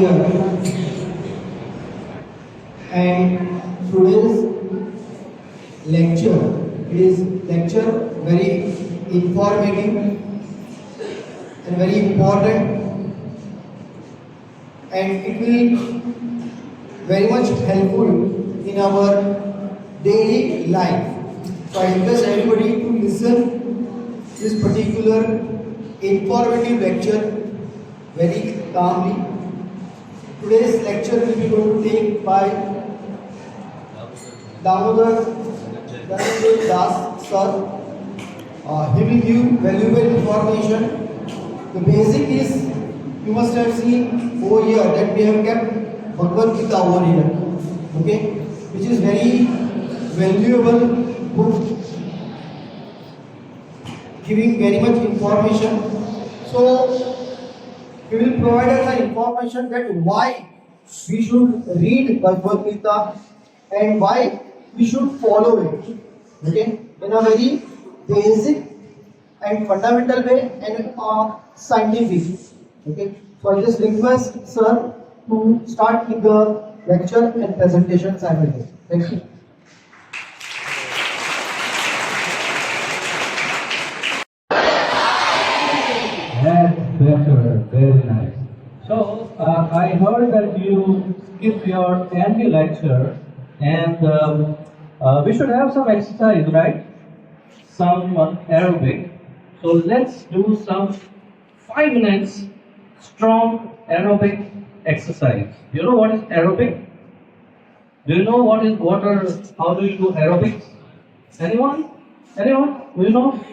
here, and today's lecture is lecture very informative and very important, and it will very much helpful in our daily life. So I request everybody to listen this particular informative lecture very calmly. Today's lecture will be going to take by Damodar Dhananjay Das sir. He will give valuable information. The basic is, you must have seen over here that we have kept Bhagavad Gita over here, okay, which is very valuable book, giving very much information. So he will provide us the information that why we should read Bhagavad Gita and why we should follow it, okay, in a very basic and fundamental way and scientific. Okay, so I just request sir to start with the lecture and presentation simultaneously. Thank you. That's better, very nice. So, I heard that you skipped your annual lecture, and we should have some exercise, right? Some aerobic. So let's do some 5 minutes strong aerobic exercise. You know what is aerobic? Do you know how do you do aerobics? Anyone? Anyone? Do you know?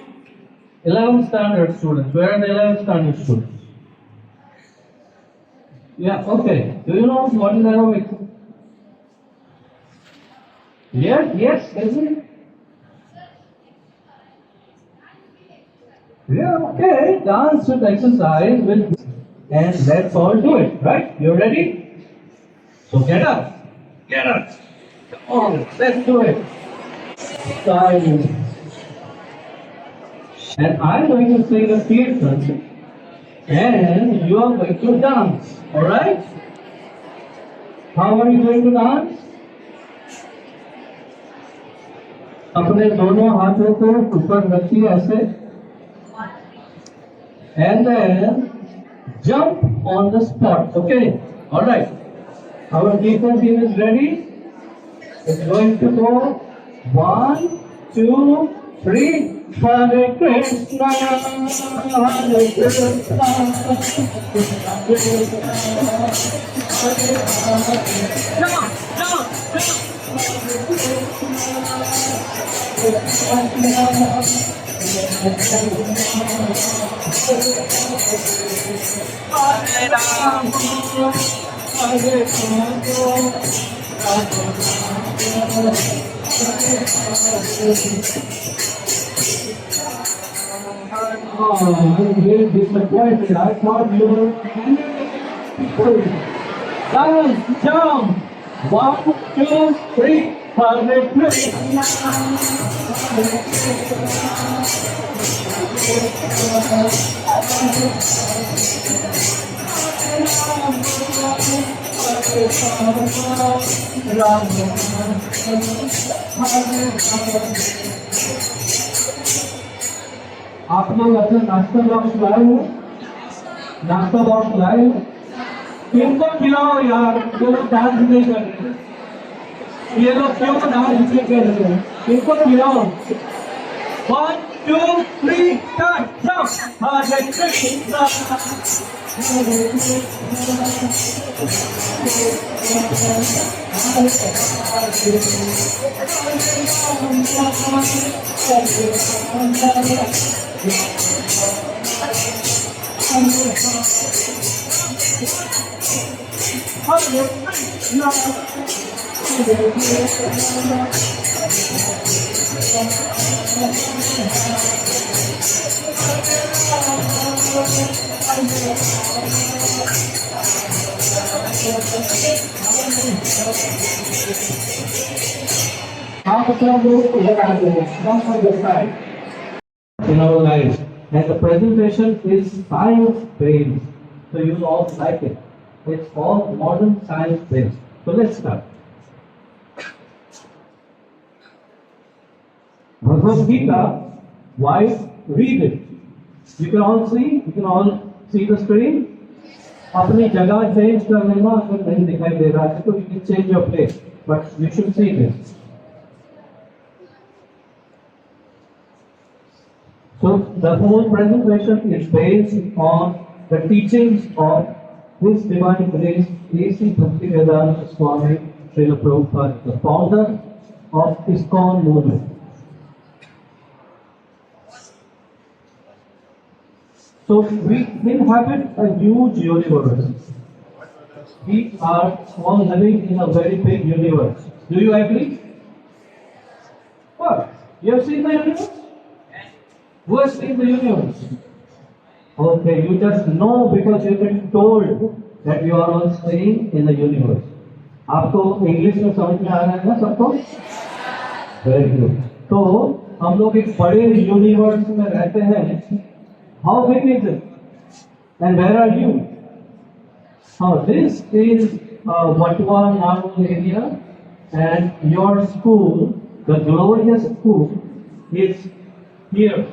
11th standard students. Where are the 11th standard students? Yeah, okay. Do you know what is aerobics? Yes, isn't it? Yeah, okay. Dance with exercise with, and let's all do it, right? You ready? So get up. Get up. Come on, let's do it. Silence. And I'm going to sing a kirtan, and you are going to dance. Alright? How are you going to dance? अपने दोनों हाथों को ऊपर रखिए ऐसे, and then jump on the spot. Okay? Alright. Our kirtan team is ready. It's going to go 1, 2, 3. Hare Krishna, Hare Krishna, Krishna Hare Ram, Hare I'm very disappointed. I thought you were dance, jump. 1, 2, 3. Hare Krishna. आप लोग अपना नाश्ता box लाए हो? नाश्ता box लाए हो? किनको खिलाओ यार, जो लोग डांस नहीं कर रहे, ये लोग क्यों डांस नहीं कर रहे? किनको खिलाओ? 1, 2, 3, start, jump. Hare Krishna. In our lives, and the presentation is science-based, so you all like it. It's all modern science based. So let's start. Bhagavad Gita, why read it? You can all see the screen. अपनी जगह change कर लेना अगर नहीं दिखाई दे रहा है तो you can change your place, but you should see this. So the whole presentation is based on the teachings of His Divine Grace A.C. Bhaktivedanta Swami Srila Prabhupada, the founder of ISKCON movement. So we inhabit a huge universe. We are all living in a very big universe. Do you agree? What? You have seen the universe? Who has seen the universe? Okay, you just know because you've been told that you are all staying in the universe. आपको English में समझ में आ रहा है ना सबको? Very good. तो हम लोग एक बड़े यूनिवर्स में रहते हैं. How big is it? And where are you? Now this is Vatwa Narwal area, and your school, the glorious school, is here.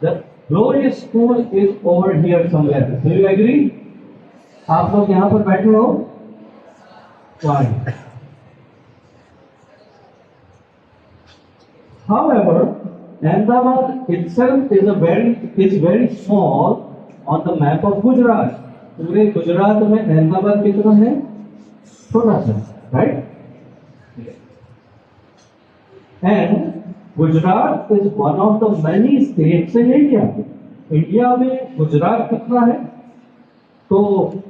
The glorious school is over here somewhere. Do you agree? आप लोग यहाँ पर बैठे हो? Fine. However, Ahmedabad itself is very small on the map of Gujarat. पूरे गुजरात में अहमदाबाद कितना है? छोटा सा, right? And Gujarat is one of the many states in India. India में गुजरात कितना है? तो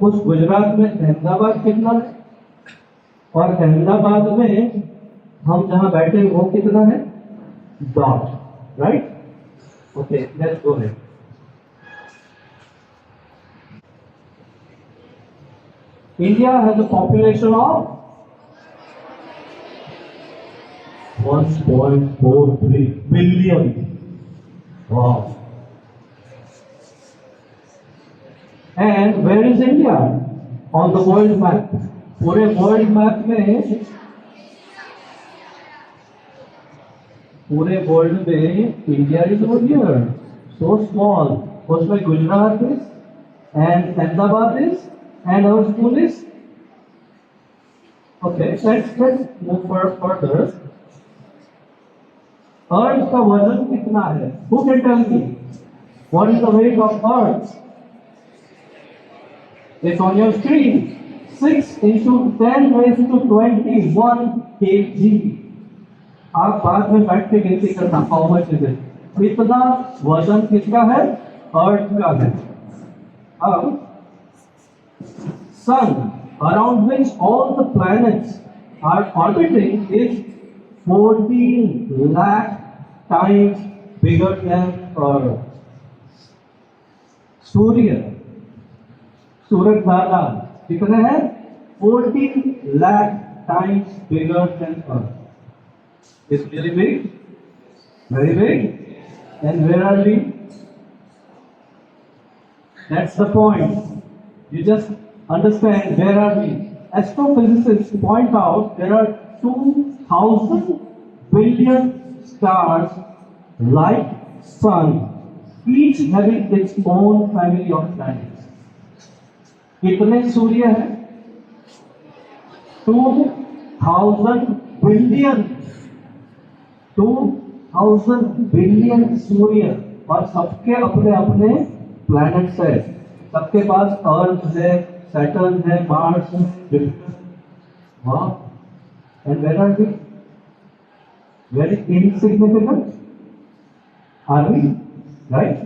उस गुजरात में अहमदाबाद कितना है? और अहमदाबाद में हम जहाँ बैठे वो कितना है? Dot. Right? Okay, let's go ahead. India has a population of 1.43 billion. Wow. And where is India on the world map? पूरे world map में पूरे वर्ल्ड में India is over here, so small. उसमें Gujarat is and Ahmedabad is and our school is. Okay, let's move further. Earth का वजन कितना है? Who can tell me? What is the weight of Earth? It's on your screen. 6 into 10 raised to 21 kg. आप बाद में बैठ के गिनती करना हाउ मच इज इट. इतना वजन किसका है? अर्थ का है. अब sun around which all the planets are orbiting is 14 lakh times bigger than earth. सूर्य सूरज दादा कितने हैं? 14 lakh times bigger than earth. It's really big, very big. And where are we? That's the point. You just understand where are we. Astrophysicists point out there are 2,000 billion stars like Sun, each having its own family of planets. कितने सूर्य हैं? 2,000 billion. 2,000 billion सूर्य और सबके अपने अपने planets है. सबके पास अर्थ है, Saturn है, मार्स है, जुपिटर. वाह. And where are we? Very insignificant are we? Right.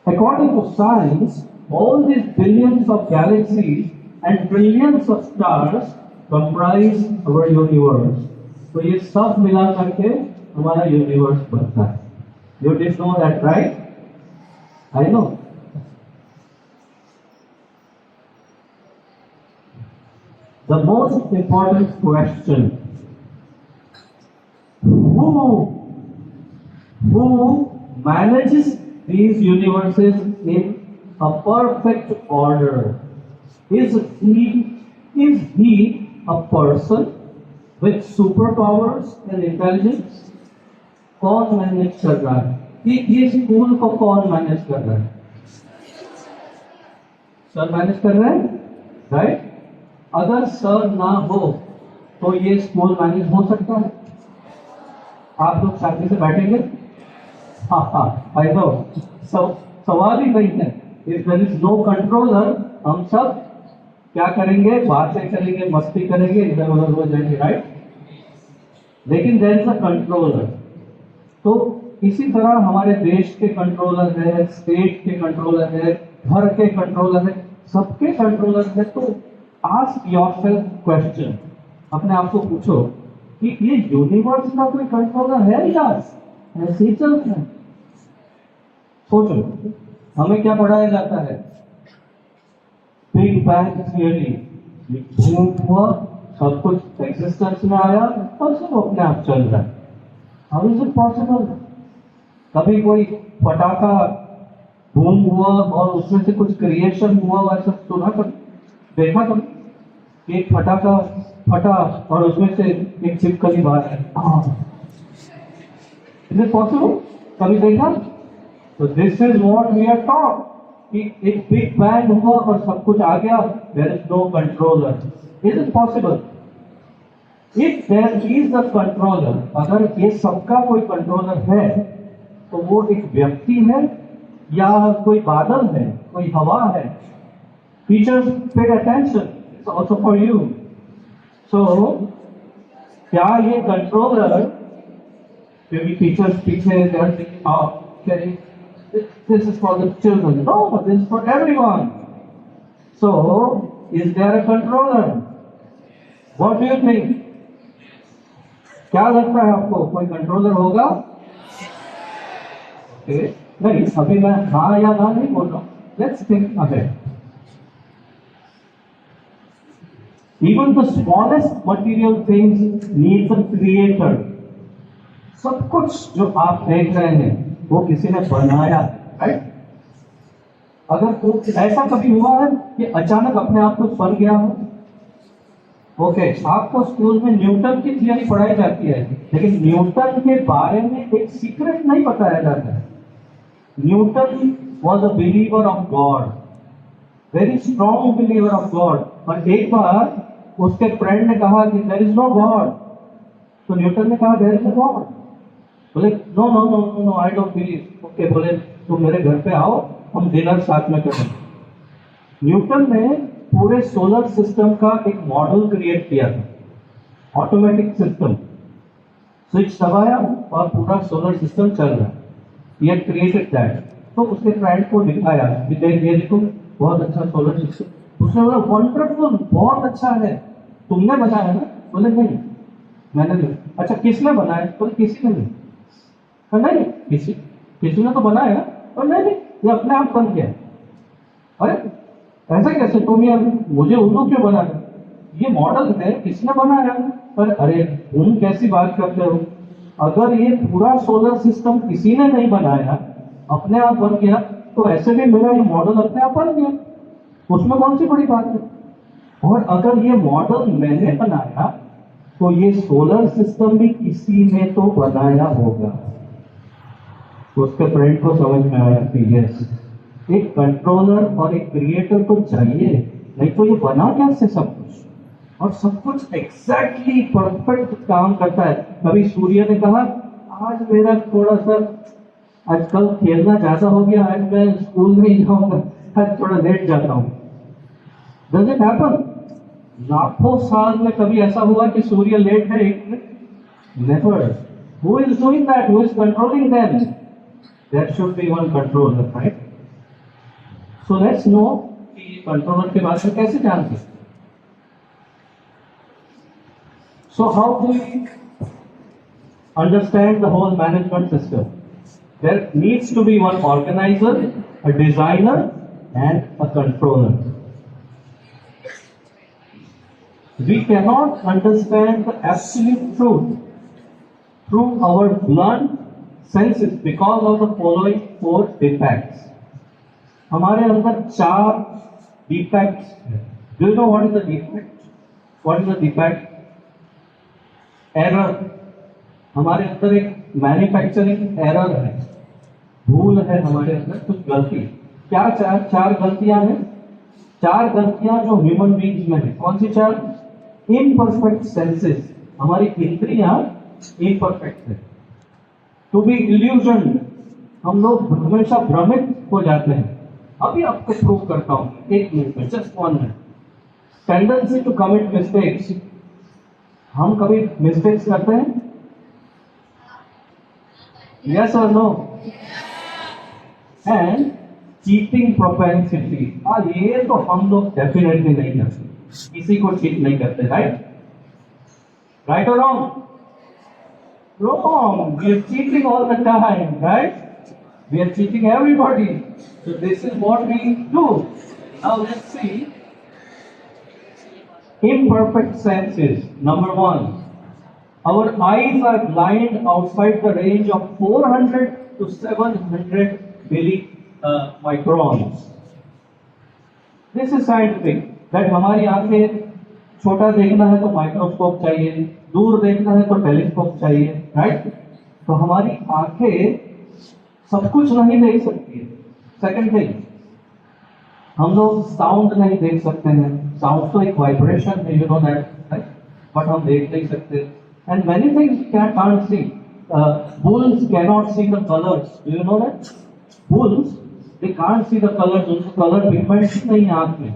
According to science, all these billions of galaxies and trillions of stars comprise our universe. तो ये सब मिला करके हमारा यूनिवर्स बनता है. You did know that, right? I know. The most important question: who manages these universes in a perfect order. Is he a person with superpowers and intelligence? कौन manage कर रहा है? ये स्कूल को कौन मैनेज कर रहा है? सर मैनेज कर रहे हैं, राइट? अगर सर ना हो तो ये स्कूल मैनेज हो सकता है? आप लोग शांति से बैठेंगे? हाँ आई नो। सवाल ही नहीं है। If there is no controller, हम सब क्या करेंगे? बातें करेंगे, मस्ती करेंगे, इधर उधर हो जाएंगे, राइट? लेकिन देयर इज अ कंट्रोलर। तो इसी तरह हमारे देश के कंट्रोलर है, स्टेट के कंट्रोलर है, घर के कंट्रोलर है, सबके कंट्रोलर है। तो आस्क योरसेल्फ क्वेश्चन, अपने आप को पूछो कि ये यूनिवर्स का कोई कंट्रोलर है या ऐसे ही चलता है? सोचो, हमें क्या पढ़ाया जाता है? बिग बैंग थियरी, बूम हुआ, सब कुछ एग्जिस्टेंस में आया और सब अपने आप चल रहा है। How is it possible? कभी कोई पटाखा बूम हुआ और उसमें से कुछ क्रिएशन हुआ, ऐसा सुना कभी? देखा कभी? एक पटाखा फटा और उसमें से एक छिपकली बाहर है। Is it possible? कभी देखा? तो this is what we are taught कि एक बिग बैंग हुआ और सब कुछ आ गया, there is no controller. Is it possible? If there is a controller, अगर ये सबका कोई कंट्रोलर है, तो वो एक व्यक्ति है या कोई बादल है, कोई हवा है? Teachers pay attention, it's also for you. So क्या ये कंट्रोलर, क्योंकि टीचर्स पीछे this is for the children. No, this is for everyone. So, is there a controller? What do you think? क्या लगता है आपको? कोई कंट्रोलर होगा? नहीं, अभी मैं हाँ या ना नहीं बोल रहा हूँ। Let's think ahead. Even the smallest material things needs a creator. सब कुछ जो आप देख रहे हैं वो किसी ने बनाया, राइट? अगर तो ऐसा कभी हुआ है कि अचानक अपने आप कुछ बन गया हो? ओके, आपको स्कूल में न्यूटन की थियरी पढ़ाई जाती है, लेकिन न्यूटन के बारे में एक सीक्रेट नहीं बताया जाता है। Newton was a believer of God, very strong believer of God. और एक बार उसके फ्रेंड ने कहा कि देयर इज नो गॉड, तो न्यूटन ने कहा देयर इज अ गॉड। बोले no no no no no I don't believe. Okay, बोले तुम मेरे घर पे आओ, हम डिनर साथ में करें। न्यूटन ने पूरे सोलर सिस्टम का एक मॉडल क्रिएट किया था, ऑटोमेटिक सिस्टम। स्विच दबाया और पूरा सोलर सिस्टम चल रहा है। ये क्रिएटेड दैट। तो उसके फ्रेंड को दिखाया कि ये देखो बहुत अच्छा सोलर सिस्टम। उसने बोला वंडरफुल, बहुत अच्छा है, तुमने बनाया ना? बोले नहीं, मैंने नहीं। अच्छा, किसने बनाया? बोले किसी ने नहीं। नहीं, किसी ने तो बनाया, और नहीं, ये अपने आप बन गया। अरे ऐसा कैसे? तुम ये मुझे उल्लू क्यों बना रहे? ये मॉडल है, किसने बनाया? पर अरे तुम कैसी बात करते हो? अगर ये पूरा सोलर सिस्टम किसी ने नहीं बनाया, अपने आप बन गया, तो ऐसे भी मेरा ये मॉडल अपने आप बन गया, उसमें कौन सी बड़ी बात है? और अगर ये मॉडल मैंने बनाया, तो ये सोलर सिस्टम भी किसी ने तो बनाया होगा। तो उसके फ्रेंड को समझ में आया कि यस, एक कंट्रोलर और एक क्रिएटर तो चाहिए, नहीं तो ये बना कैसे सब कुछ? और सब कुछ एग्जैक्टली परफेक्ट काम करता है। कभी सूर्य ने कहा आज मेरा थोड़ा सा आजकल खेलना ज्यादा हो गया, आज मैं स्कूल नहीं जाऊंगा, आज थोड़ा लेट जाता हूँ। Does it happen? लाखों साल में कभी ऐसा हुआ कि सूर्य लेट है एक minute? Never. Who is doing that? Who is controlling them? There should be one controller, right? So let's know कि कंट्रोलर के बारे में कैसे जानते। So how do we understand the whole management system? There needs to be one organizer, a designer, and a controller. We cannot understand the absolute truth through our blunt, senses because of the following 4 defects. हमारे अंदर 4 defects हैं. Do you know what is the defect? What is the defect? Error. हमारे अंदर एक manufacturing error है, भूल है हमारे अंदर, कुछ गलती. क्या 4 गलतियां हैं? 4 गलतियां जो ह्यूमन बीइंग्स में है. कौन सी 4? Imperfect senses. हमारी इंद्रियां इम्परफेक्ट है. टू बी इल्यूजन, हम लोग हमेशा भ्रमित हो जाते हैं. अभी आपको प्रूव करता हूं 1 मिनट में, just 1 minute. Tendency to commit mistakes. हम कभी मिस्टेक्स करते हैं? यस और नो? And cheating propensity. ये तो हम लोग डेफिनेटली नहीं करते, किसी को चीट नहीं करते. राइट? राइट और wrong? Wrong. We are cheating all the time, right? We are cheating everybody. So this is what we do. Now let's see. Imperfect senses. Number 1. Our eyes are blind outside the range of 400 to 700 microns. This is scientific. That हमारी आंखें छोटा देखना है तो microscope चाहिए, दूर देखना है तो टेलीस्कोप चाहिए. राइट? तो हमारी आंखें सब कुछ नहीं देख सकती है. सेकंड थिंग, हम लोग साउंड नहीं देख सकते हैं. साउंड तो एक वाइब्रेशन है, you know that, right? But हम देख नहीं सकते. And many things can't see. Bulls cannot see the colours. Do you know that? Bulls they can't see the colours. उनको कलर पिगमेंट नहीं है आंख में.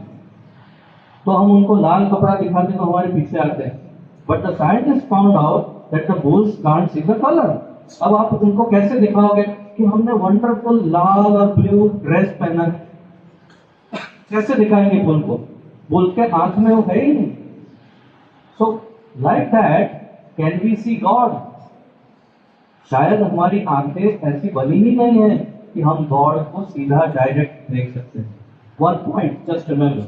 तो हम उनको लाल कपड़ा दिखाते तो हमारे पीछे आते हैं. But the scientist found out that the bulls can't see the colour. अब आप उनको कैसे दिखाओगे कि हमने वंडरफुल लाल और ब्लू ड्रेस पहना है? कैसे दिखाएंगे बुल को? बुल के आंख में वो है ही नहीं. So like that can we see God? शायद हमारी आंखें ऐसी बनी ही नहीं है कि हम गॉड को सीधा डायरेक्ट देख सकते हैं. 1 point, just remember.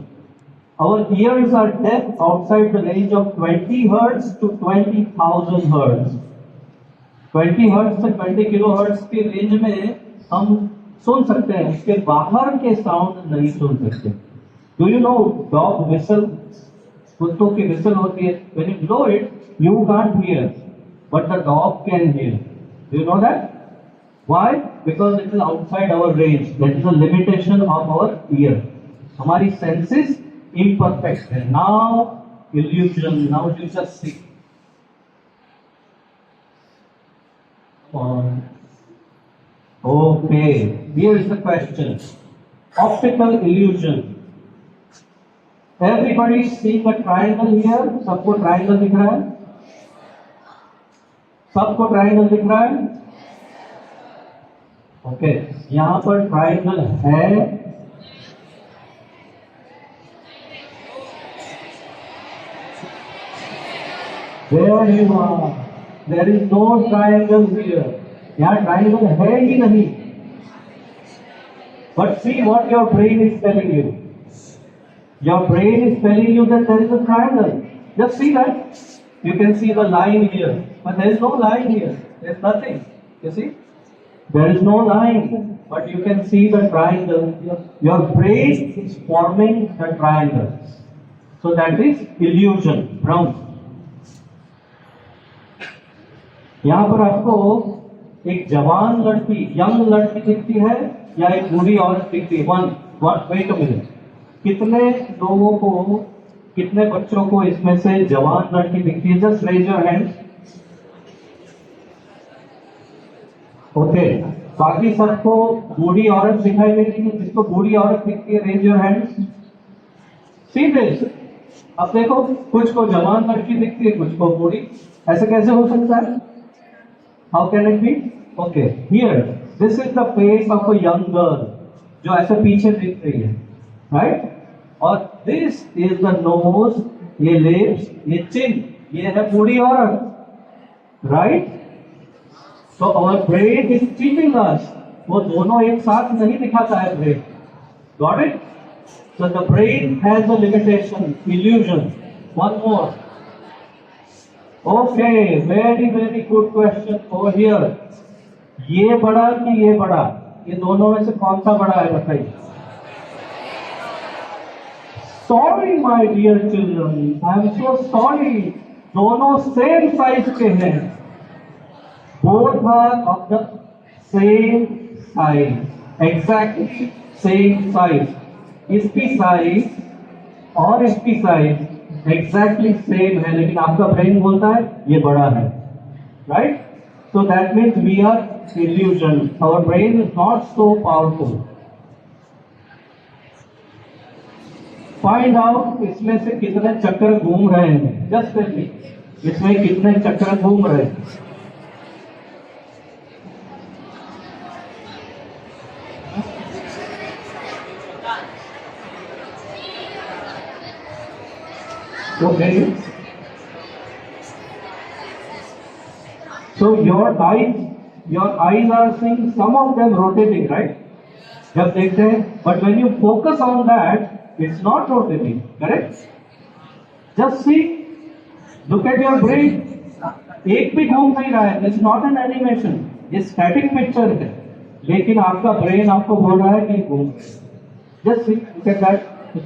Our ears are deaf outside the range of 20 hertz to 20,000 hertz. 20 hertz से 20 kilohertz के रेंज में हम सुन सकते हैं, उसके बाहर के साउंड नहीं सुन सकते. Do you know dog whistle? कुत्तों की whistle होती है. When you blow it, you can't hear, but the dog can hear. Do you know that? Why? Because it is outside our range. That is a limitation of our ear. हमारी senses imperfect है. Now illusion. Now you just see. Okay. Here is the question. Optical illusion. Everybody seeing a triangle here. सबको triangle दिख रहा है? सबको triangle दिख रहा है? Okay. यहाँ पर triangle है. There you are. There is no triangle here. यहाँ triangle है ही नहीं. But see what your brain is telling you. Your brain is telling you that there is a triangle. Just see that. You can see the line here, but there is no line here. There is nothing. You see? There is no line, but you can see the triangle. Your brain is forming the triangle. So that is illusion, भ्रम. यहाँ पर आपको एक जवान लड़की, young लड़की दिखती है या एक बूढ़ी औरत दिखती है? Wait a minute. कितने लोगों को, कितने बच्चों को इसमें से जवान लड़की दिखती है? Just raise your hand. Okay. बाकी सबको बूढ़ी औरत दिखाई देती है. जिसको बूढ़ी औरत दिखती है, raise your hand. See this. अब देखो, कुछ को जवान लड़की दिखती है, कुछ को बूढ़ी. ऐसे कैसे हो सकता है? How can it be? Okay, here, this is the face of a young girl, जो ऐसे पीछे दिख रही है, right? और this is the nose, ये lips, ये chin, ये है बूढ़ी औरत, right? So our brain is cheating us. वो दोनों एक साथ नहीं दिखाता है brain. Got it? So the brain has a limitation, illusion. One more. Okay, very good question over here. ये बड़ा कि ये बड़ा, ये दोनों में से कौन सा बड़ा है बताइए। Sorry my dear children, I am so sorry, दोनों सेम साइज के हैं। Both are of the same size, exactly same size. इसकी साइज और इसकी साइज एग्जैक्टली सेम है, लेकिन आपका ब्रेन बोलता है ये बड़ा है, right? So that means we are illusion. Our brain is not so powerful. Find out इसमें से कितने चक्कर घूम रहे हैं। Just tell me, इसमें कितने चक्कर घूम रहे हैं? Okay. So your eyes are seeing some of them rotating, right? जब देखते हैं, but when you focus on that, it's not rotating, correct? Just see, look at your brain. एक भी घूम नहीं रहा है. It's not an animation. ये static picture है. लेकिन आपका brain आपको बोल रहा है कि घूम. Just see, look at that.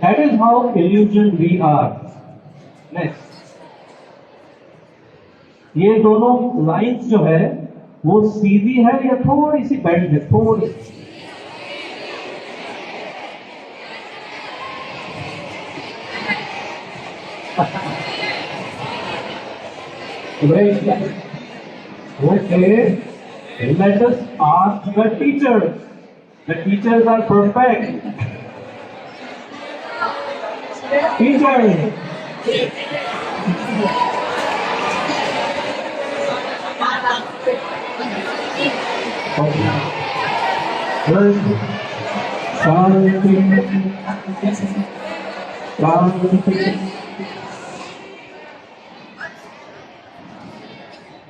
That is how illusion we are. Next. ये दोनों लाइंस जो है वो सीधी है या थोड़ी सी बेंड है, थोड़ी सी। Okay, let us ask the teacher. The teachers are perfect. Teacher.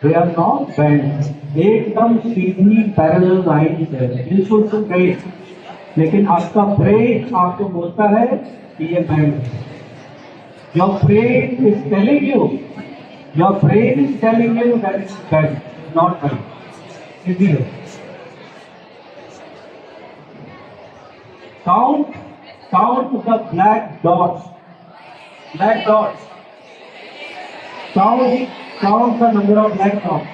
They are not bent. एकदम सीधी पैरेलल लाइन है, बिल्कुल स्ट्रेट। लेकिन आपका ब्रेन आपको बोलता है कि ये बैंड है। Your brain is telling you that it's bent, not bent. सीधी है। Count the black dots. Black dots. Count the number of black dots.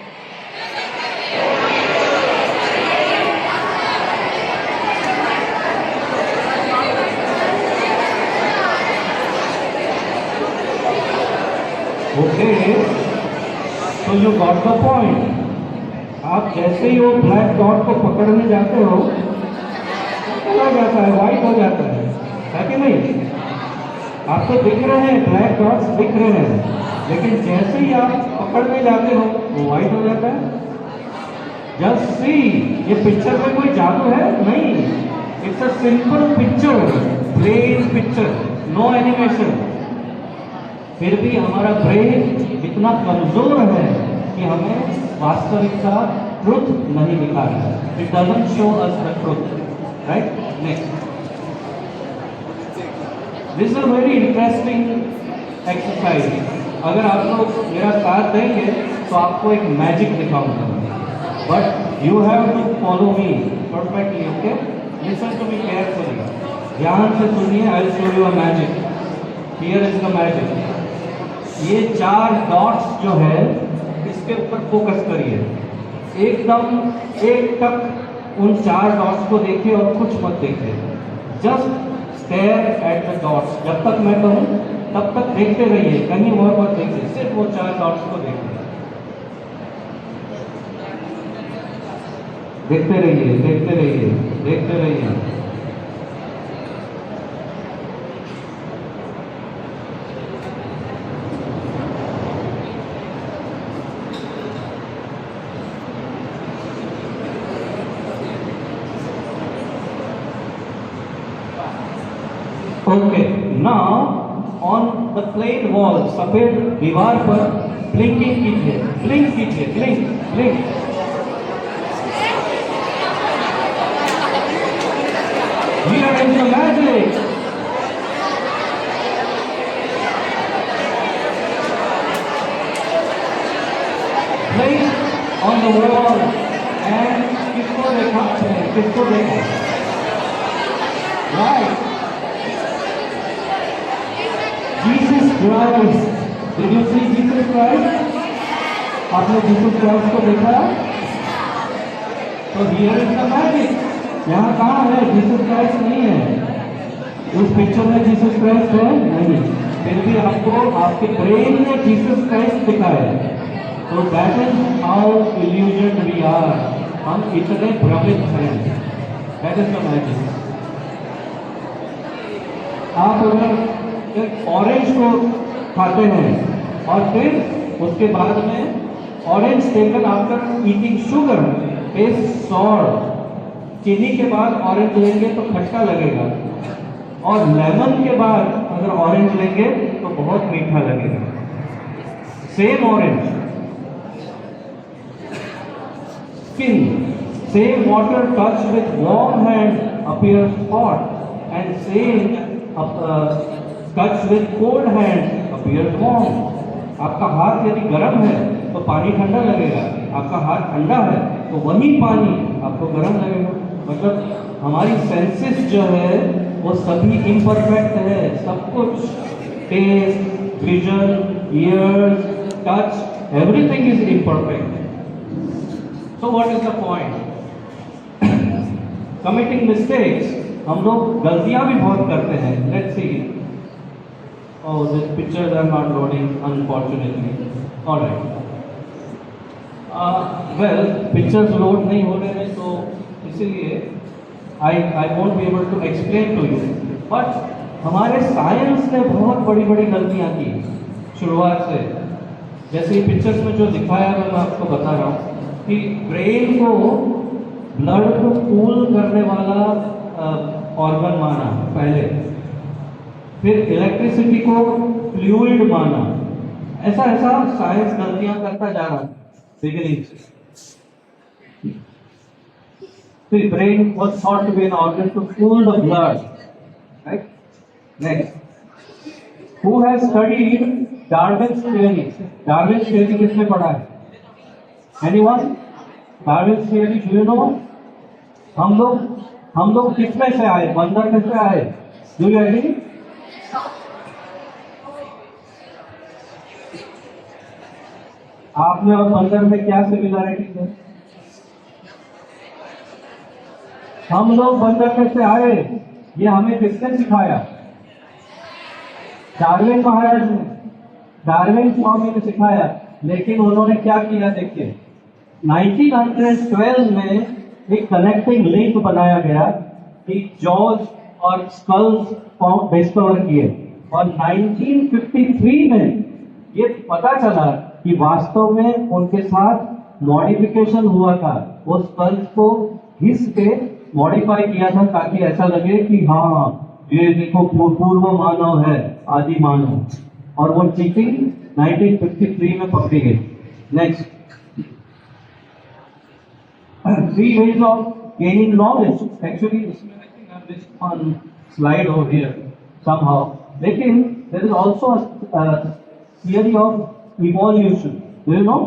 Okay, so you got the point. आप जैसे ही वो ब्लैक डॉट को पकड़ने जाते हो, चला जाता है, व्हाइट हो जाता है कि नहीं? आपको दिख रहे हैं, ब्लैक डॉट्स दिख रहे हैं, लेकिन जैसे ही आप पकड़ने जाते हो वो व्हाइट हो जाता है। जस्ट सी, ये पिक्चर में कोई जादू है? नहीं, it's a simple picture, plain picture, no animation. फिर भी हमारा ब्रेन इतना कमजोर है कि हमें वास्तविकता, ट्रुथ नहीं दिखा रहा है। It doesn't show us the truth, right? Next, this is a very interesting exercise. अगर आप लोग मेरा साथ देंगे तो आपको एक मैजिक दिखाऊंगा, but you have to follow me perfectly. Okay, listen to me carefully, ध्यान से सुनिए। I will show you a magic. Here is the magic. ये 4 डॉट्स जो है इसके ऊपर फोकस करिए, एकदम एक तक उन 4 डॉट्स को देखिए और कुछ मत देखिए। Just stare at the dots. जब तक मैं कहूँ तब तक देखते रहिए, कहीं और मत देखिए, सिर्फ वो 4 डॉट्स को देखिए। देखते रहिए, देखते रहिए, देखते रहिए। Okay, now on the plain wall, सफेद दीवार पर ब्लिंकिंग कीजिए, ब्लिंक कीजिए, blink, blink. Here is the magic. Blink on the wall and देखा, right? Jesus Christ, did you see Jesus Christ? आपने जीसस क्राइस्ट को देखा? तो हियर इज द मैजिक। यहाँ कहाँ है? जीसस क्राइस्ट नहीं है उस पिक्चर में। जीसस क्राइस्ट है नहीं, फिर भी आपको आपके ब्रेन ने जीसस क्राइस्ट दिखाया। तो that is how illusion we are. हम इतने भ्रमित हैं। That is the magic. आप अगर एक ऑरेंज को खाते हैं और फिर उसके बाद में orange taken after eating sugar taste sour, चीनी के बाद ऑरेंज लेंगे तो खट्टा लगेगा, और लेमन के बाद अगर ऑरेंज लेंगे तो बहुत मीठा लगेगा। Same orange, skin, same water touch with warm hand appears hot and same touch with cold hand appears warm. आपका हाथ यदि गर्म है तो पानी ठंडा लगेगा, आपका हाथ ठंडा है तो वही पानी आपको गर्म लगेगा। मतलब हमारी सेंसेस जो है वो सभी इम्परफेक्ट है, सब कुछ, taste, vision, ears, touch, everything is imperfect. So what is the point? Committing mistakes, हम लोग गलतियां भी बहुत करते हैं। Let's see, oh this pictures are not loading unfortunately. Alright, well pictures load नहीं हो रहे हैं तो इसीलिए I won't be able to explain to you, but हमारे साइंस ने बहुत बड़ी बड़ी गलतियाँ की शुरुआत से। जैसे ये पिक्चर्स में जो दिखाया है मैं आपको बता रहा हूँ कि ब्रेन को ब्लड को कूल करने वाला ऑर्गन माना पहले, फिर इलेक्ट्रिसिटी को फ्लूइड माना। ऐसा ऐसा साइंस गलतियाँ करता जा रहा है बिगिनिंग से। The brain was thought to be an organ to cool the blood. Right? Next, who has studied Darwin's theory? Darwin's theory किसने पढ़ा है? Anyone? Darwin's theory, do you know? हम लोग किस में से आए? बंदर में से आए? Do you agree? आप में और बंदर में क्या सिमिलरिटीज है? हम लोग बंदर में से आए, ये हमें किसने सिखाया? डार्विन महाराज ने, डार्विन स्वामी ने सिखाया। लेकिन उन्होंने क्या किया देखिए, 1912 में एक कनेक्टिंग लिंक बनाया गया कि जॉज और स्कल्स डिस्कवर किए, और 1953 में ये पता चला कि वास्तव में उनके साथ मॉडिफिकेशन हुआ था। वो स्कल्स को घिस के मॉडिफाई किया था ताकि ऐसा लगे कि हाँ ये देखो पूर्व मानव है, आदि मानव, और वो चीटिंग 1953 में पकड़ी गई। Next, 3 ways of gaining knowledge. Actually, इसमें I think I have this one slide over here somehow. लेकिन there is also a theory of evolution. Do you know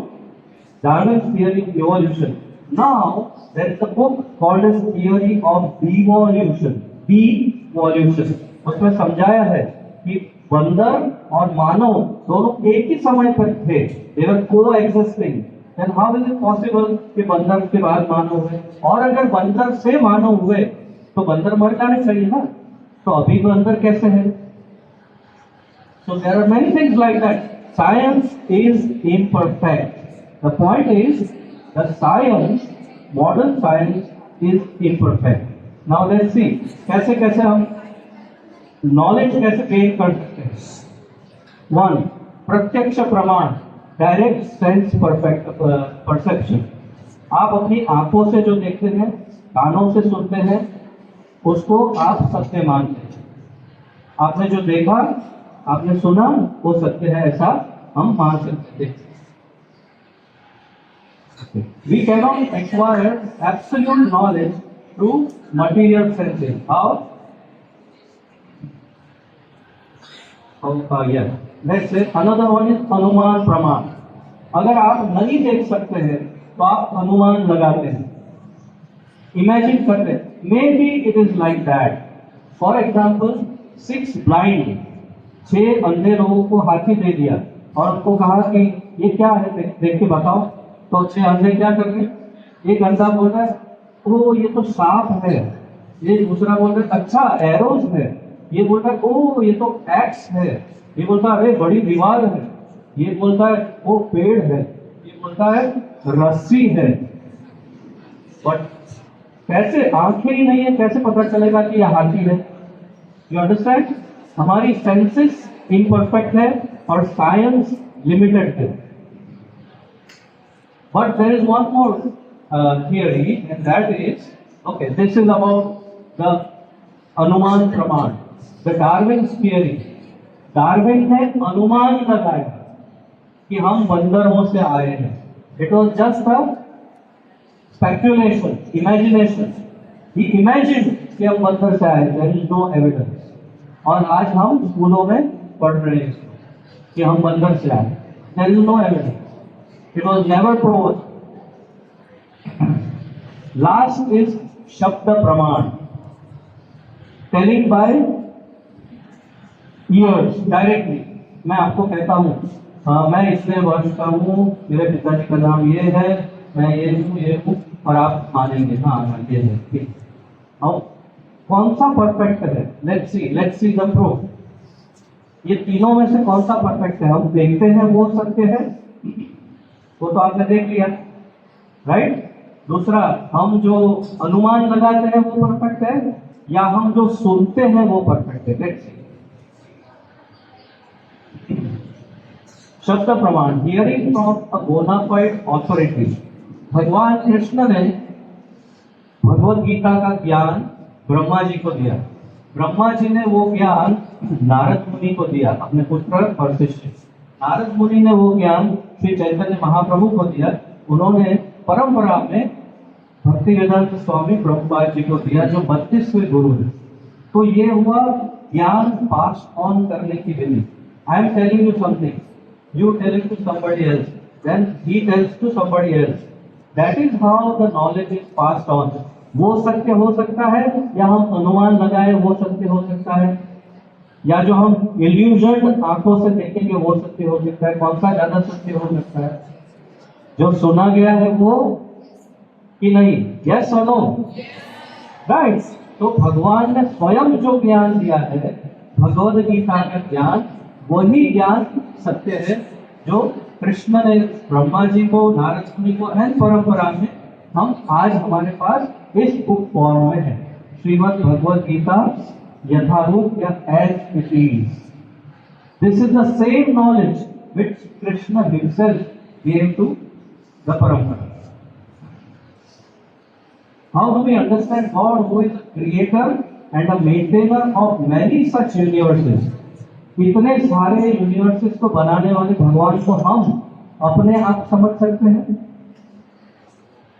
Darwin's theory of evolution? Now there is a book called as theory of devolution. Devolution, उसमें समझाया है कि बंदर और मानव दोनों एक ही समय पर थे, they were coexisting. Then how is it possible कि बंदर के बाद मानव हुए? और अगर बंदर से मानव हुए तो बंदर मर जाने चाहिए ना, तो अभी बंदर कैसे है? So there are many things like that. Science is imperfect. The point is, the science, modern science is imperfect. Now let's see, कैसे कैसे हम knowledge कैसे gain कर सकते हैं? 1. प्रत्यक्ष प्रमाण, डायरेक्ट सेंस परसेप्शन। आप अपनी आंखों से जो देखते हैं, कानों से सुनते हैं, उसको आप सत्य मानते हैं। आपने जो देखा, आपने सुना, वो सत्य है, ऐसा हम मान सकते हैं। We cannot acquire absolute knowledge through material senses. How? Yeah. Let's say another one is अनुमान प्रमाण। अगर आप नहीं देख सकते हैं तो आप अनुमान लगाते हैं, इमेजिन करते हैं। maybe it is like that. For example, 6 blind, 6 अंधे लोगों को हाथी दे दिया और उनको कहा कि ये क्या है, देख के बताओ। तो 6 अंधे क्या कर रहे, एक अंधा बोल रहा है ओ ये तो सांप है, ये दूसरा बोल रहा है अच्छा एरोज है, ये बोलता है ओ ये तो एक्स है, ये बोलता है अरे बड़ी दीवार है, ये बोलता है वो पेड़ है, ये बोलता है रस्सी है। बट कैसे, आंखें ही नहीं है, कैसे पता चलेगा कि यह हाथी है? You understand? हमारी सेंसेस इम्परफेक्ट है और साइंस लिमिटेड है। But there is one more theory and that is okay, this is about the anuman praman, the Darwin's theory. Darwin ने अनुमान लगाया कि हम बंदरों से आए हैं। It was just a speculation, imagination. He imagine कि हम बंदर से आए, देयर इज नो एविडेंस। और आज हम स्कूलों में पढ़ रहे हैं कि हम बंदर से आए, there is no evidence, it was never proved. Last is shabda praman, telling bye years directly. मैं आपको कहता हूँ मैं इतने वर्ष का हूँ, मेरे पिताजी का नाम ये है, मैं ये हूँ, और आप मानेंगे हाँ ये है, ठीक। अब कौन सा परफेक्ट है? Let's see the proof. ये तीनों में से कौन सा परफेक्ट है? हम देखते हैं वो सत्य है, वो तो आपने देख लिया, राइट। दूसरा, हम जो अनुमान लगाते हैं वो परफेक्ट है, या हम जो सुनते हैं वो परफेक्ट है? Let's see. Shabda praman, hearing from a bonafide authority. Bhagwan Krishna ने भगवत गीता का ज्ञान ब्रह्मा जी को दिया। ब्रह्मा जी ने वो ज्ञान नारद मुनि को दिया, अपने पुत्र और शिष्य। नारद मुनि ने वो ज्ञान श्री चैतन्य महाप्रभु को दिया। उन्होंने परंपरा में भक्ति वेदांत स्वामी प्रभुपाद जी को दिया, जो 32वें गुरु हैं। तो ये हुआ ज्ञान पास ऑन करने की विधि। I am telling you something, you tell it to somebody else, then he tells to somebody else. That is how the knowledge is passed on. वो सत्य हो सकता है, या हम अनुमान लगाए वो सत्य हो सकता है, या जो हम इल्यूजन आंखों से देखेंगे वो सत्य हो सकता है। कौन सा ज्यादा सत्य हो सकता है? जो सुना गया है वो कि नहीं? यस और नो? राइट। तो भगवान ने स्वयं जो ज्ञान दिया है, भगवद गीता का ज्ञान, वही ज्ञान सत्य है जो कृष्ण ने ब्रह्मा जी को, नारद मुनि को, एंड परंपरा में हम आज हमारे पास इस बुक फॉर्म में है। श्रीमद् भगवद गीता यथारूप या as it is. This is the same knowledge which Krishna himself gave to the परंपरा। How do we understand God who is the creator and the maintainer of many such universes? इतने सारे universes को बनाने वाले भगवान को हम अपने आप समझ सकते हैं?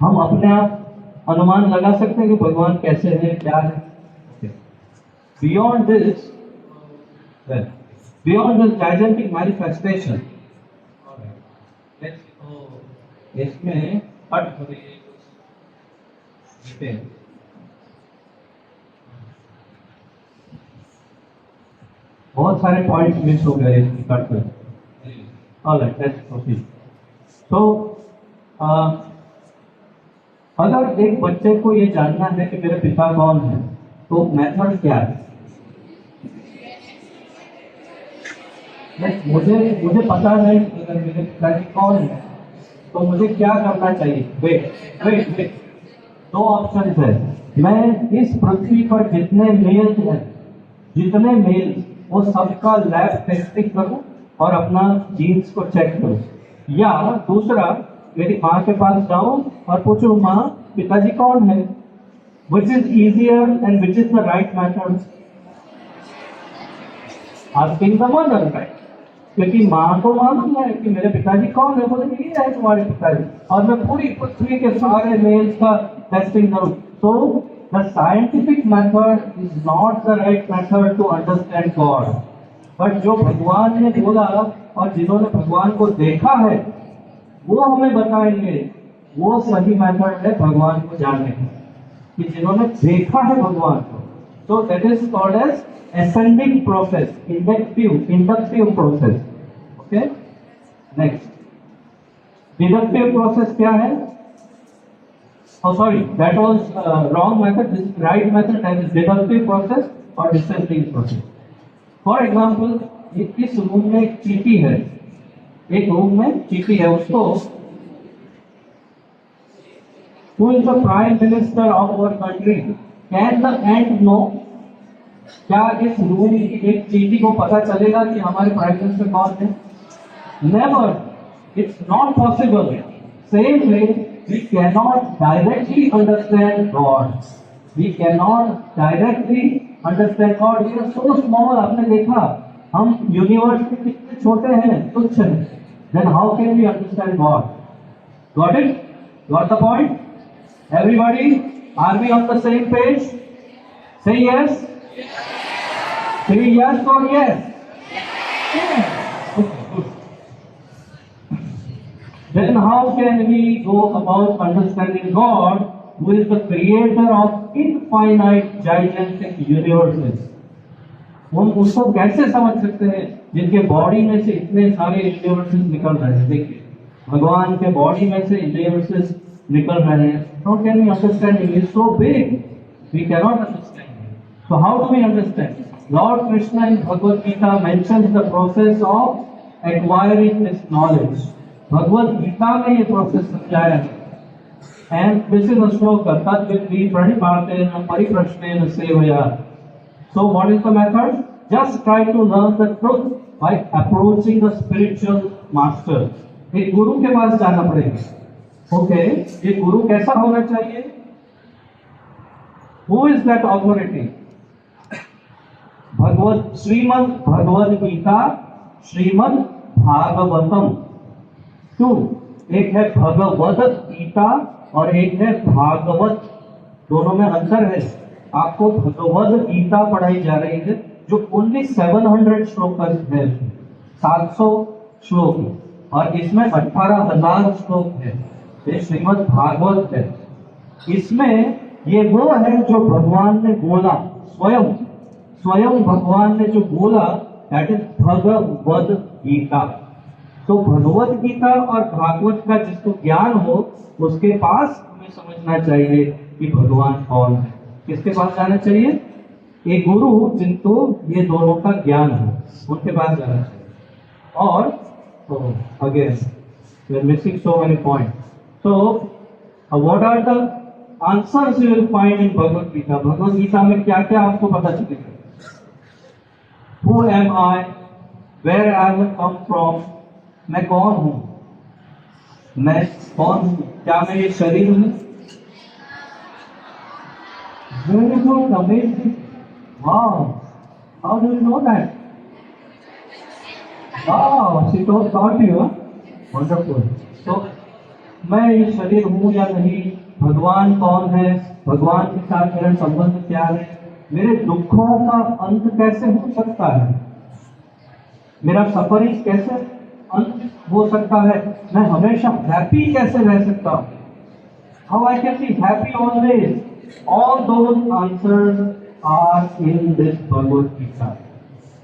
हम अपने आप अनुमान लगा सकते हैं कि भगवान कैसे है, क्या है? Beyond this, beyond this gigantic manifestation, इसमें हट हो रही है। बहुत सारे पॉइंट्स मिस हो गए कट में। Alright, let's proceed. तो अगर एक बच्चे को ये जानना है कि मेरे पिता कौन है, तो मेथड क्या है? मुझे पता नहीं अगर मेरे पिताजी कौन है तो मुझे क्या करना चाहिए? वेट, 2 ऑप्शन है। मैं इस पृथ्वी पर जितने मेल वो सबका लैब टेस्टिंग करूं और अपना जीन्स को चेक करूं, या दूसरा मेरी माँ के पास जाऊं और पूछूं माँ पिताजी कौन है? Which is easier and which is the right method? Asking the mother, right? क्योंकि माँ को मालूम है कि मेरे पिताजी कौन है, बोले ये है तुम्हारे पिताजी, और मैं पूरी पृथ्वी के सारे मेल्स का टेस्टिंग करूं। तो the scientific method is not the right method to understand God. But जो भगवान ने बोला और जिन्होंने भगवान को देखा है वो हमें बताएंगे, वो सही मेथड है भगवान को जानने का। कि जिन्होंने देखा है भगवान को, तो that is called as ascending process, inductive process. Okay, next, deductive process क्या है? Oh sorry, that was wrong method. This is right method, that is deductive process or descending process. For example, इस room में एक चीटी है, एक room में चीटी है, उसको who is the prime minister of our country? Can the ant know? क्या इस रूम की एक चीटी को पता चलेगा कि हमारे प्राइम मिनिस्टर कौन है? Never, it's not possible. Same way we can not directly understand God. We can not directly understand God. ये सो स्मॉल, आपने देखा हम यूनिवर्स में कितने छोटे हैं, तुच्छ हैं. Then how can we understand God? Got it? Got the point? Everybody, are we on the same page? Say yes. Say yes or yes? Yes. Okay, good. Then how can we go about understanding God, who is the creator of infinite gigantic universes? हम उसको कैसे समझ सकते हैं जिनके body में से इतने सारे यूनिवर्सेस निकल रहे हैं? देखिए, भगवान के बॉडी में से यूनिवर्सेस निकल रहे हैं. How can we understand him? He is so big, we cannot understand him. So how do we understand? Lord Krishna in Bhagavad Gita mentions the process of acquiring this knowledge. Bhagavad Gita में ये process समझाया है. And this is a shloka, tat vidhi pranipatena pariprashnena sevaya. So what is the method? Just try to learn the truth by approaching the spiritual master. एक गुरु के पास जाना पड़ेगा. Okay, ये गुरु कैसा होना चाहिए? Who is that authority? Shrimad Bhagavad Gita, Shrimad Bhagavatam. Two, एक है भगवद गीता और एक है भागवत. दोनों में अंतर है. आपको भगवद गीता पढ़ाई जा रही है जो ओनली 700 श्लोक है, 700 श्लोक, और इसमें 18,000 श्लोक है. ये श्रीमद् भागवत है. इसमें ये वो है जो भगवान ने बोला, स्वयं भगवान ने जो बोला, दैट इज भगवद गीता. तो भगवद गीता और भागवत का जिसको ज्ञान हो, उसके पास हमें समझना चाहिए कि भगवान कौन है. किसके पास जाना चाहिए? एक गुरु जिनको ये दोनों का ज्ञान हो, उनके पास जाना चाहिए. और तो again we are missing so many point. So what are the answers you will find in Bhagavad Gita? Bhagavad Gita में क्या क्या आपको पता चलेगा? Who am I? Where I have come from? मैं कौन हूँ? मैं कौन हूँ? क्या मैं ये शरीर हूँ? Very good, amazing. Wow. How do you know that? Wow, she taught you. Huh? Wonderful. So, मैं ये शरीर हूँ या नहीं? भगवान कौन है? भगवान के साथ मेरा संबंध क्या है? मेरे दुखों का अंत कैसे हो सकता है? मेरा सफरिंग कैसे अंत हो सकता है? मैं हमेशा हैप्पी कैसे रह सकता हूँ? How I can be happy always? All those answers are in this Bhagavad Gita.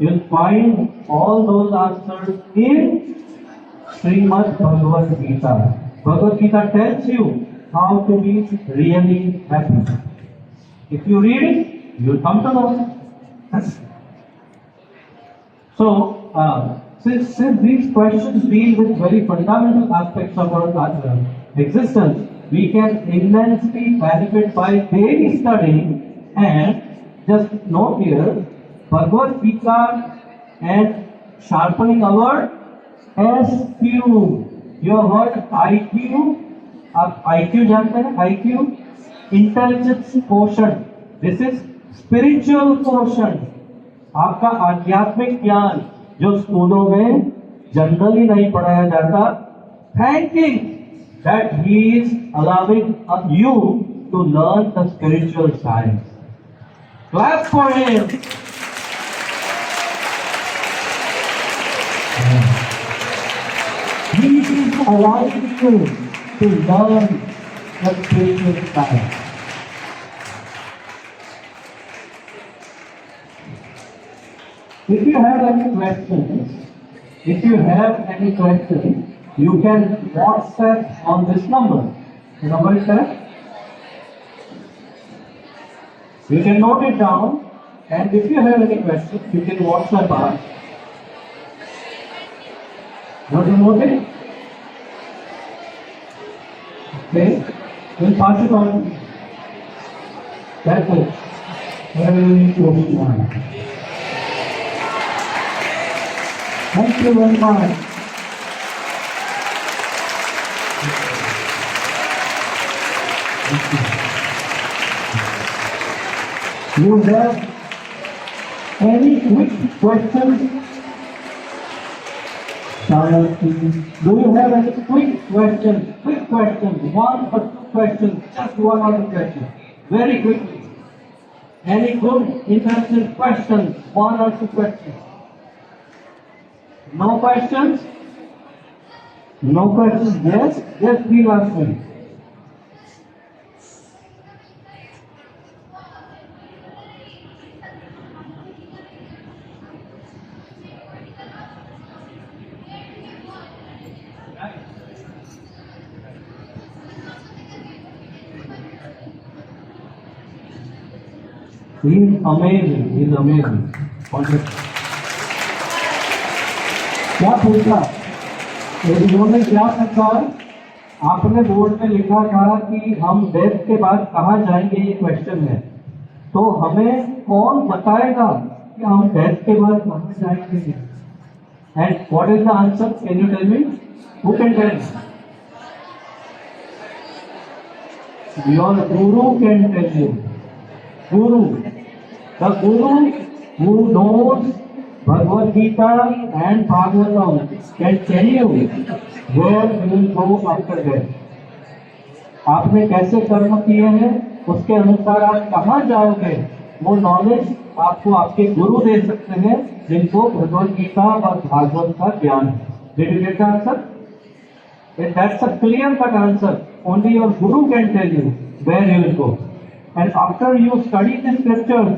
You will find all those answers in Shrimad Bhagavad Gita. Bhagavad Gita tells you how to be really happy. If you read it, you will come to know. So, since these questions deal with very fundamental aspects of our existence, we can immensely benefit by daily studying. And just note here, Bhagavad Gita and sharpening our SQ. You have heard IQ? आप IQ जानते हैं? IQ, intelligence quotient. This is spiritual portion. आपका आध्यात्मिक ज्ञान जो स्कूलों में generally नहीं पढ़ाया जाता. Thanking that he is allowing you to learn the spiritual science. Clap for him. He is allowing you to learn the spiritual science. If you have any questions, you can WhatsApp on this number. The number is correct? You can note it down, and if you have any questions, you can WhatsApp us. Not to note it? Okay, we'll pass it on. That's it. Very good. Thank you very much. You have any quick questions? Do you have any quick questions? Quick questions, one or two questions, just one or two questions. Very quickly. Any good, interesting questions? One or two questions. No questions? No questions? Yes? Yes, please ask me. He's amazing. He's amazing. Wonderful. क्या पूछा? उन्होंने क्या पूछा? आपने board में लिखा था कि हम डेथ के बाद कहाँ जाएंगे, ये क्वेश्चन है. तो हमें कौन बताएगा कि हम डेथ के बाद कहाँ जाएंगे? And what is the answer? Can you tell me? Who can tell? Your guru can tell you. Guru, the Guru who knows Bhagavad Gita and Bhagavatam can tell you where you will go after death. आपने कैसे कर्म किए हैं, उसके अनुसार आप कहाँ जाओगे, वो नॉलेज आपको आपके गुरु दे सकते हैं, जिनको भगवद गीता और भागवत का ज्ञान है. Did you get the answer? That's a clear-cut answer. Only your Guru can tell you where you will go. And after you study the scriptures,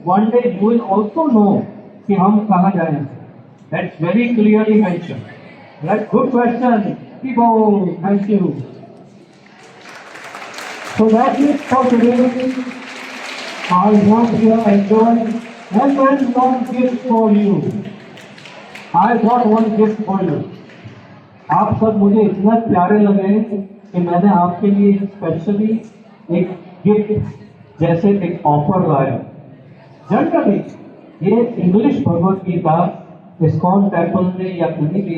one day you will also know कि हम कहाँ जाएंगे. That's very clearly mentioned. Right? Good question. Keep on. Thank you. So that's it for today. I hope you have enjoyed. And then one gift for you. I got one gift for you. आप सब मुझे इतना प्यारे लगे कि मैंने आपके लिए स्पेशली एक गिफ्ट जैसे एक ऑफर लाया. जनरली ये English Bhagavad Gita ISKCON temple में या कहीं भी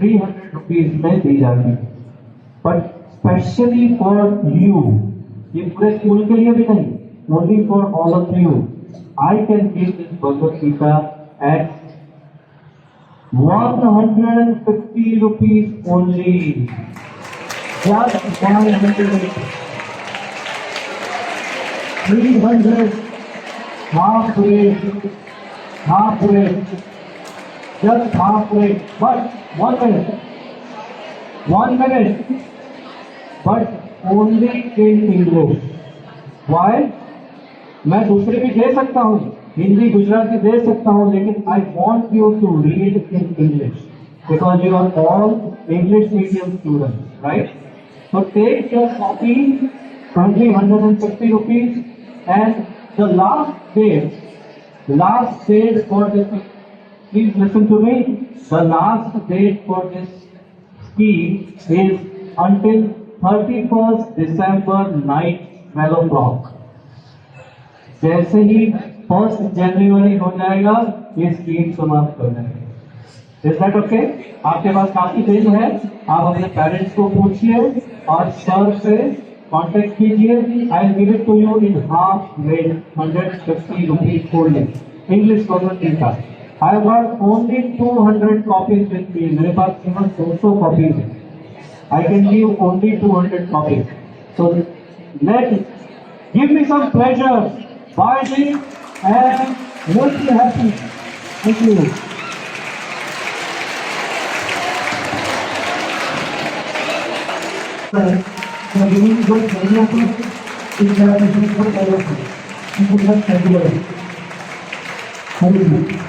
300 रुपीज में दी जाती है, बट स्पेशली फॉर यू, ये पूरे स्कूल के लिए भी नहीं, only for all of you, I can give this Bhagavad Gita at 150 rupees only. Just 150. 300, half rate, just half rate, but 1 minute, but only in English. Why? मैं दूसरे भी दे सकता हूँ, हिंदी गुजराती दे सकता हूँ, लेकिन I want you to read in English because you are all English medium students, right? So take your copy, only 150 rupees. And the last date for this, please listen to me, the last date for this scheme is until 31st December night 12 o'clock. जैसे ही 1st January हो जाएगा, ये scheme समाप्त कर जाएगी. Is that okay? आपके पास काफी दिन है, आप अपने पेरेंट्स को पूछिए और सर से कांटेक्ट कीजिए. I will give it to you in half rate, 150 rupees only. English Bhagavad Gita. I have got only 200 copies with me. मेरे पास केवल 200 कॉपीज है. I can give only 200 copies. So let give me some pleasure. By this and make me happy. Thank you. giving good development in the for development. Thank you very much.